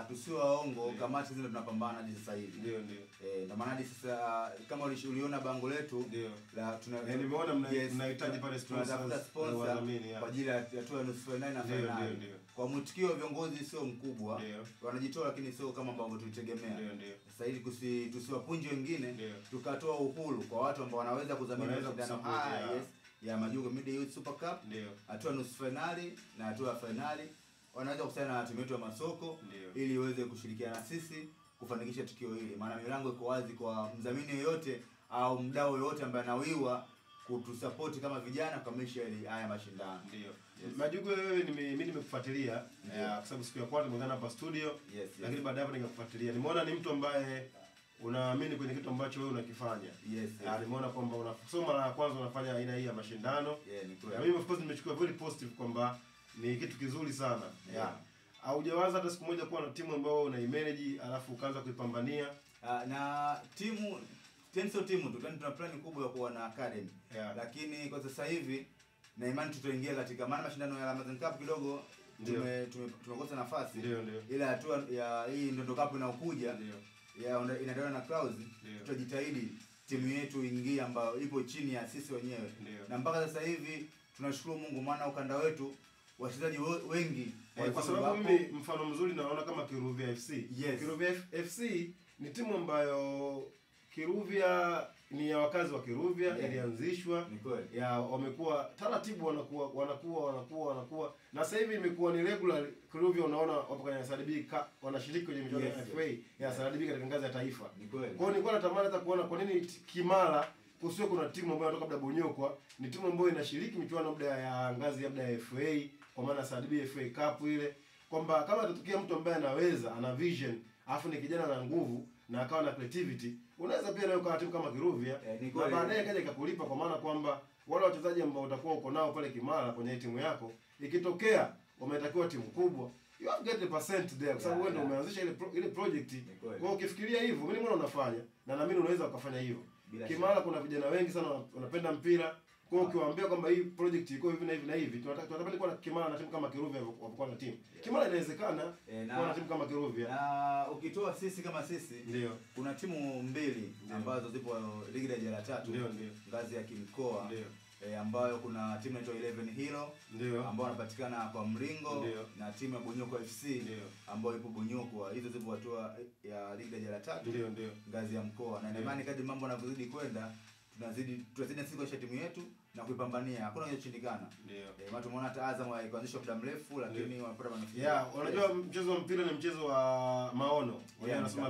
tusiwe waongo, kamati zile tunapambana hadi sasa hivi. Ndio. Na maana hadi sasa kama uliona bango letu la nimeona mnahitaji pale sponsor kwa ajili ya hatua ya nusu finali na finali. Kwa mwitikio wa viongozi sio mkubwa. Wanajitoa lakini sio kama ambavyo tulitegemea. Sasa hivi tusiwapunje wengine, tukatoa uhuru kwa watu ambao wanaweza kudhamini mashindano haya ya Majungu Media Youth Super Cup, hatua nusu finali na hatua finali. Wanaweza kusaidia na timu yetu ya Masoko ili iweze kushirikiana na sisi kufanikisha tukio hili. Maana milango iko wazi kwa mdhamini yoyote au mdau yoyote ambaye anawiwa kutusupport kama vijana kukamilisha haya mashindano. Majungu, wewe mimi nimekufuatilia kwa sababu siku ya kwanza nimeungana hapa studio, lakini baada hapo nikakufuatilia. Nimeona ni mtu ambaye unaamini kwenye kitu ambacho wewe unakifanya. Nimeona kwamba unasoma la kwanza unafanya aina hii ya mashindano. Mimi of course nimechukua very positive kwamba ni kitu kizuri sana. Haujawaza hata siku moja kuwa na timu ambayo unaimanage alafu ukaanza kuipambania? Na timu sio timu tu, tuna plan kubwa ya kuwa na academy. Lakini kwa sasa hivi na imani tutaingia katika maana mashindano ya Ramadan Cup kidogo tumekosa nafasi. Ila hatua ya hii Ndondo Cup inaokuja inaendelea na Clouds, tutajitahidi timu yetu ingie ambayo ipo chini ya sisi wenyewe. Na mpaka sasa hivi tunashukuru Mungu maana ukanda wetu wachezaji wengi kwa sababu mimi mfano mzuri naona kama Kiruvia FC. Kiruvia FC ni timu ambayo Kiruvia ni ya wakazi wa Kiruvia, ilianzishwa wamekuwa taratibu wanakuwa na sasa hivi imekuwa ni regular. Kiruvia unaona wapo kwenye SRDB wanashiriki kwenye michuano ya FA ya SRDB katika ngazi ya taifa. Kwa hiyo nilikuwa natamani hata kuona kwa nini Kimara kusiwe kuna timu ambayo inatoka labda Bonyokwa, ni timu ambayo inashiriki michuano labda ya ngazi labda ya FA kwa maana SRDB FA Cup ile, kwamba kama atatokea mtu ambaye anaweza ana vision afu ni kijana na nguvu na akawa na creativity, unaweza pia nayo kwa timu kama Kiruvia na baadaye kaja ikakulipa, kwa maana kwamba wale wachezaji ambao utakuwa uko nao pale Kimara kwenye timu yako, ikitokea wametakiwa timu kubwa, you have get the percent there kwa sababu wewe ndio umeanzisha ile project. Kwa hiyo ukifikiria hivyo, mimi mbona unafanya na naamini unaweza ukafanya hivyo. Kimara kuna vijana wengi sana wanapenda mpira. Kwa hiyo ukiwaambia kwamba hii project iko hivi na hivi na hivi, tunatamani kuwa na Kimara na timu kama Kiruvia wapo na timu. Kimara inawezekana kuwa na timu kama Kiruvia. Na ukitoa sisi kama sisi, kuna timu mbili ambazo zipo ligi daraja la 3 ngazi ya kimkoa, ambayo kuna timu inaitwa 11 Hero ambao wanapatikana kwa Mringo na timu ya Bonyokwa FC ambayo ipo Bonyokwa. Hizo zipo hatua ya ligi daraja la 3 ngazi ya mkoa. Na imani kadri mambo yanazidi kwenda tunazidi sisi kwa timu yetu na kuipambania, hakuna kinachoshindikana. Watu tumeona hata Azam haikuanzishwa muda mrefu lakini wanapata manufaa. Unajua mchezo wa mpira ni mchezo wa maono. Wanasema